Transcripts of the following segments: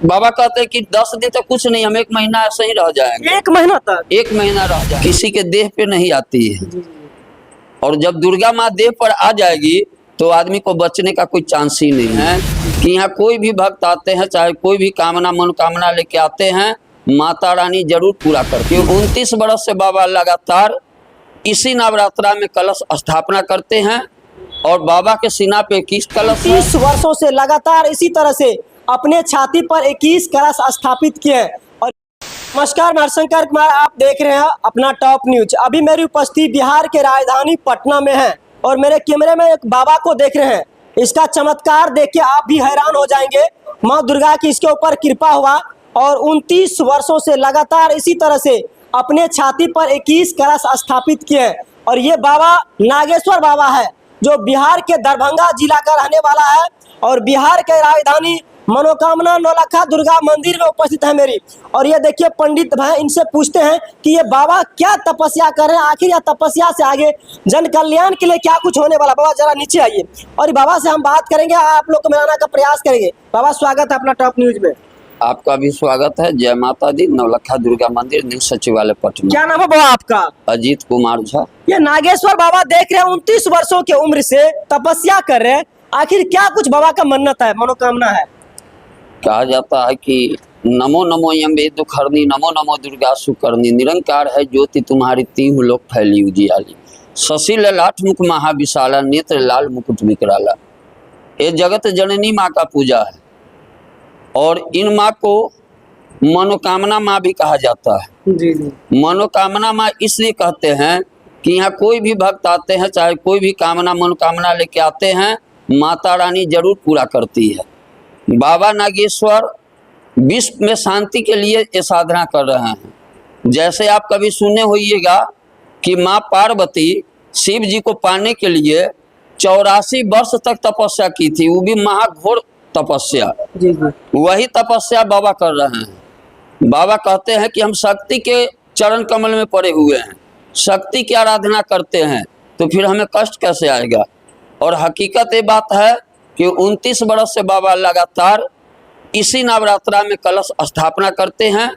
बाबा कहते हैं कि 10 दिन तक कुछ नहीं, हम 1 महीना ऐसे ही रह जाएंगे। 1 महीना तक? 1 महीना रह जाएंगे। किसी के देह पे नहीं आती है, और जब दुर्गा माँ देह पर आ जाएगी तो आदमी को बचने का कोई चांस ही नहीं है। कि यहाँ कोई भी भक्त आते हैं, चाहे कोई भी कामना मनोकामना लेके आते हैं, माता रानी जरूर पूरा करती है। 29 बरस से बाबा लगातार इसी नवरात्रा में कलश स्थापना करते हैं, और बाबा के सीना पे 21 कलश। 30 वर्षों से लगातार इसी तरह से अपने छाती पर 21 कलश स्थापित किए। और नमस्कार, मैं हरशंकर कुमार, आप देख रहे हैं अपना टॉप न्यूज। अभी मेरी उपस्थिति बिहार के राजधानी पटना में है, और मेरे कैमरे में एक बाबा को देख रहे हैं। इसका चमत्कार देख के आप भी हैरान हो जाएंगे। माँ दुर्गा की इसके ऊपर कृपा हुआ, और 29 वर्षों से लगातार इसी तरह से अपने छाती पर 21 कलश स्थापित किए। और ये बाबा नागेश्वर बाबा है, जो बिहार के दरभंगा जिला का रहने वाला है, और बिहार के राजधानी मनोकामना नौलखा दुर्गा मंदिर में उपस्थित है मेरी। और ये देखिए पंडित भाई, इनसे पूछते हैं कि ये बाबा क्या तपस्या कर रहे हैं, आखिर यह तपस्या से आगे जन कल्याण के लिए क्या कुछ होने वाला। बाबा जरा नीचे आइए, और बाबा से हम बात करेंगे, आप लोग को मिलाने का प्रयास करेंगे। बाबा स्वागत है अपना टॉप न्यूज में। आपका भी स्वागत है। जय माता दी। नौलखा दुर्गा मंदिर, न्यू सचिवालय पटना। क्या नाम है बाबा आपका? अजीत कुमार झा। ये नागेश्वर बाबा देख रहे हैं 29 वर्षों की उम्र से तपस्या कर रहे हैं, आखिर क्या कुछ बाबा का मन्नत है, मनोकामना है? कहा जाता है कि नमो नमो यम्बे दुखरनी, नमो नमो दुर्गा सुकरनी, निरंकार है ज्योति तुम्हारी तीहु लोक फैली उजियाली, शशि ललाट मुख महाविशाला, नेत्र लाल मुकुट विकराला। ये जगत जननी माँ का पूजा है, और इन माँ को मनोकामना माँ भी कहा जाता है। जी जी। मनोकामना माँ इसलिए कहते हैं कि यहाँ कोई भी भक्त आते हैं, चाहे कोई भी कामना मनोकामना लेके आते हैं, माता रानी जरूर पूरा करती है। बाबा नागेश्वर विश्व में शांति के लिए ये साधना कर रहे हैं। जैसे आप कभी सुने होइएगा कि माँ पार्वती शिव जी को पाने के लिए 84 वर्ष तक तपस्या की थी, वो भी महाघोर तपस्या। जी जी। वही तपस्या बाबा कर रहे हैं। बाबा कहते हैं कि हम शक्ति के चरण कमल में पड़े हुए हैं, शक्ति की आराधना करते हैं, तो फिर हमें कष्ट कैसे आएगा। और हकीकत ये बात है कि 29 बरस से बाबा लगातार इसी नवरात्रा में कलश स्थापना करते हैं,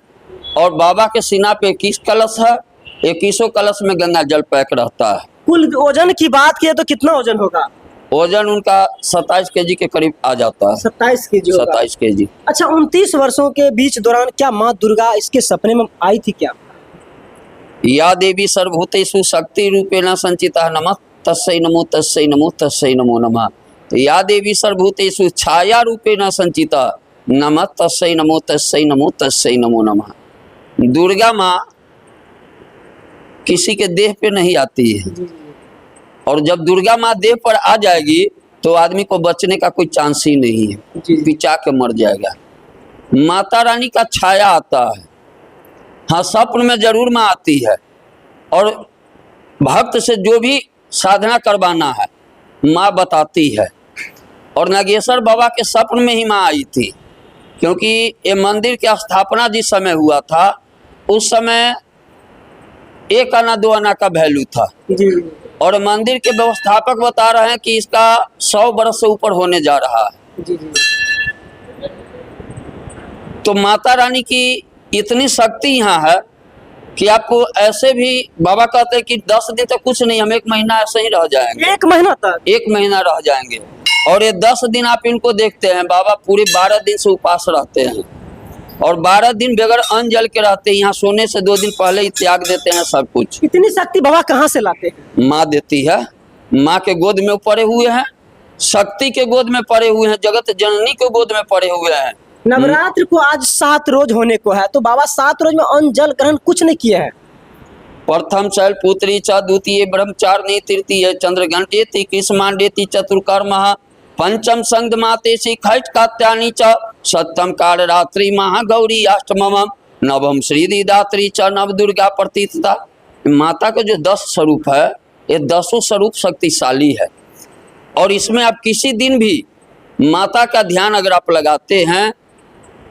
और बाबा के सीना पे 21 कलश है। 21 कलश में गंगा जल पैक रहता है। कुल वजन की बात की तो कितना वजन होगा? वजन उनका 27 केजी के करीब आ जाता है। 27 केजी? 27 केजी। अच्छा, 29 वर्षों के बीच दौरान क्या माँ दुर्गा इसके सपने में आई थी क्या? या देवी सर्वभूतेषु शक्ति रूपेण संचिता, नमः तस्यै नमो तस्यै नमो तस्यै नमो नमः। या देवी सर्वभूतेषु छाया रूपेण संचिता, नमः तस्यै नमो तस्यै नमो तस्यै नमो नमः। दुर्गा माँ किसी के देह पे नहीं आती है, और जब दुर्गा माँ देह पर आ जाएगी तो आदमी को बचने का कोई चांस ही नहीं है, पिचा के मर जाएगा। माता रानी का छाया आता है, हाँ सपन में जरूर माँ आती है, और भक्त से जो भी साधना करवाना है माँ बताती है। और नागेश्वर बाबा के सपन में ही माँ आई थी, क्योंकि ये मंदिर की स्थापना जिस समय हुआ था, उस समय 1 आना 2 आना का वैल्यू था। जी। और मंदिर के व्यवस्थापक बता रहे हैं कि इसका 100 बरस से ऊपर होने जा रहा है। जी जी। तो माता रानी की इतनी शक्ति यहाँ है कि आपको ऐसे भी, बाबा कहते हैं कि 10 दिन तक कुछ नहीं, हम 1 महीना ऐसे ही रह जाएंगे। 1 महीना तक? 1 महीना रह जाएंगे। और ये 10 दिन आप इनको देखते हैं, बाबा पूरे 12 दिन से उपास रहते हैं, और 12 दिन बगैर अन्न जल के रहते हैं। यहाँ सोने से 2 दिन पहले ही त्याग देते हैं सब कुछ। इतनी शक्ति बाबा कहाँ से लाते हैं? माँ देती है। माँ के गोद में पड़े हुए हैं, शक्ति के गोद में पड़े हुए हैं, जगत जननी के गोद में पड़े हुए हैं। नवरात्र को आज 7 रोज होने को है, तो बाबा 7 रोज में अन्न जल ग्रहण कुछ नहीं किए हैं। प्रथम शैल पुत्री च, द्वितीय ब्रह्मचारिणी, तृतीय चंद्रघंटेति, कृष्मांडेति, चतुर्कर्म, पंचम संग मातेशी, खट कात्यानी च, सप्तम काल रात्रि महागौरी, अष्टमम नवम श्रीदी दात्री च, नव दुर्गा प्रतीतता। माता का जो 10 स्वरूप है, ये 10 स्वरूप शक्तिशाली है। और इसमें आप किसी दिन भी माता का ध्यान अगर आप लगाते हैं,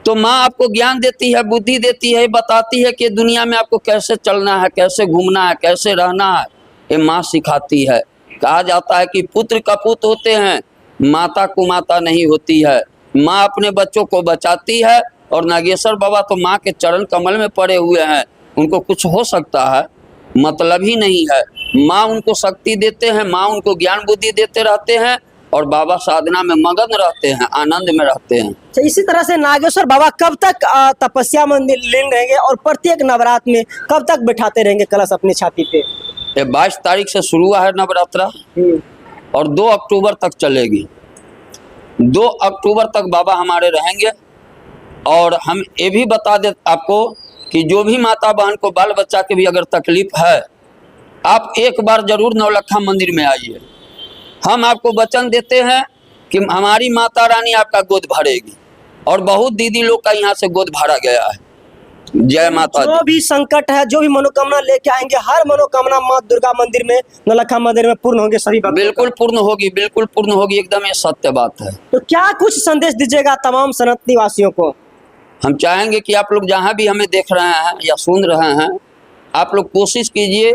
तो माँ आपको ज्ञान देती है, बुद्धि देती है, बताती है कि दुनिया में आपको कैसे चलना है, कैसे घूमना है, कैसे रहना है। ये माँ सिखाती है। कहा जाता है कि पुत्र कपूत होते हैं, माता कुमाता नहीं होती है। माँ अपने बच्चों को बचाती है, और नागेश्वर बाबा तो माँ के चरण कमल में पड़े हुए हैं, उनको कुछ हो सकता है मतलब ही नहीं है। माँ उनको शक्ति देते हैं, माँ उनको ज्ञान बुद्धि देते रहते हैं, और बाबा साधना में मगन रहते हैं, आनंद में रहते हैं। तो इसी तरह से नागेश्वर बाबा कब तक तपस्या में लीन रहेंगे और प्रत्येक नवरात्र में कब तक बैठाते रहेंगे कलश अपनी छाती पे? ये 22 तारीख से शुरू हुआ है नवरात्रा, और 2 अक्टूबर तक चलेगी। 2 अक्टूबर तक बाबा हमारे रहेंगे। और हम ये भी बता दे आपको कि जो भी माता बहन को बाल बच्चा के भी अगर तकलीफ है, आप एक बार जरूर नौलखा मंदिर में आइए। हम आपको वचन देते हैं कि हमारी माता रानी आपका गोद भरेगी, और बहुत दीदी लोग का यहाँ से गोद भरा गया है। जय माता जो भी संकट है, जो भी मनोकामना लेके आएंगे, हर मनोकामना माँ दुर्गा मंदिर में, नौलखा मंदिर में पूर्ण होंगे सभी भक्तों बिल्कुल पूर्ण होगी, बिल्कुल पूर्ण होगी, एकदम ये सत्य बात है। तो क्या कुछ संदेश दीजिएगा तमाम सनातनी वासियों को? हम चाहेंगे कि आप लोग जहाँ भी हमें देख रहे हैं या सुन रहे हैं, आप लोग कोशिश कीजिए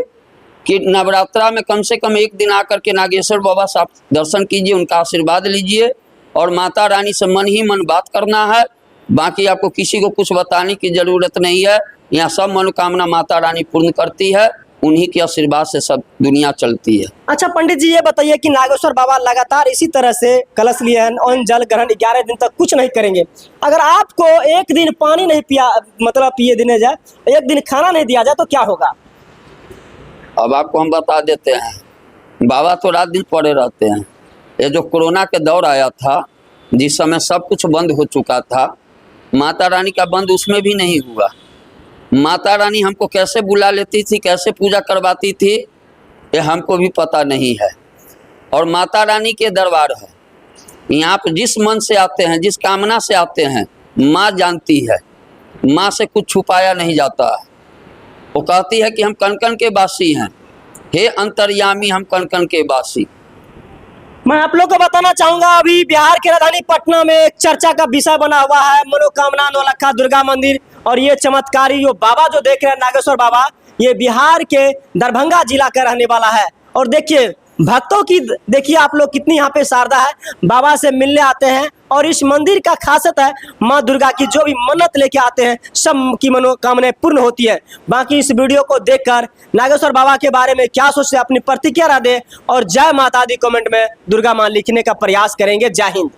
कि नवरात्रा में कम से कम एक दिन आकर के नागेश्वर बाबा से आप दर्शन कीजिए, उनका आशीर्वाद लीजिए, और माता रानी से मन ही मन बात करना है। बाकी आपको किसी को कुछ बताने की ज़रूरत नहीं है। यहाँ सब मनोकामना माता रानी पूर्ण करती है, उन्हीं के आशीर्वाद से सब दुनिया चलती है। अच्छा पंडित जी, ये बताइए कि नागेश्वर बाबा लगातार इसी तरह से कलश लिए हैं, अन्न जल ग्रहण 11 दिन तक कुछ नहीं करेंगे। अगर आपको एक दिन पानी नहीं पिया, मतलब पिए देने जाए, एक दिन खाना नहीं दिया जाए, तो क्या होगा? अब आपको हम बता देते हैं, बाबा तो रात दिन पड़े रहते हैं। ये जो कोरोना के दौर आया था, जिस समय सब कुछ बंद हो चुका था, माता रानी का बंद उसमें भी नहीं हुआ। माता रानी हमको कैसे बुला लेती थी, कैसे पूजा करवाती थी, ये हमको भी पता नहीं है। और माता रानी के दरबार है, यहाँ पर जिस मन से आते हैं, जिस कामना से आते हैं, माँ जानती है। माँ से कुछ छुपाया नहीं जाता है। वो कहती है कि हम कण-कण के वासी हैं, हे अंतर्यामी हम कण-कण के वासी। मैं आप लोग को बताना चाहूंगा, अभी बिहार की राजधानी पटना में एक चर्चा का विषय बना हुआ है मनोकामना नौलखा दुर्गा मंदिर। और ये चमत्कारी जो बाबा जो देख रहे हैं नागेश्वर बाबा, ये बिहार के दरभंगा जिला का रहने वाला है। और देखिए भक्तों की, देखिए आप लोग कितनी यहाँ पे श्रद्धा है, बाबा से मिलने आते हैं। और इस मंदिर का खासियत है, माँ दुर्गा की जो भी मन्नत लेके आते हैं सब की मनोकामनाएं पूर्ण होती है। बाकी इस वीडियो को देखकर नागेश्वर बाबा के बारे में क्या सोचते हैं, अपनी प्रतिक्रिया दे, और जय माता दी कमेंट में दुर्गा माँ लिखने का प्रयास करेंगे। जय हिंद।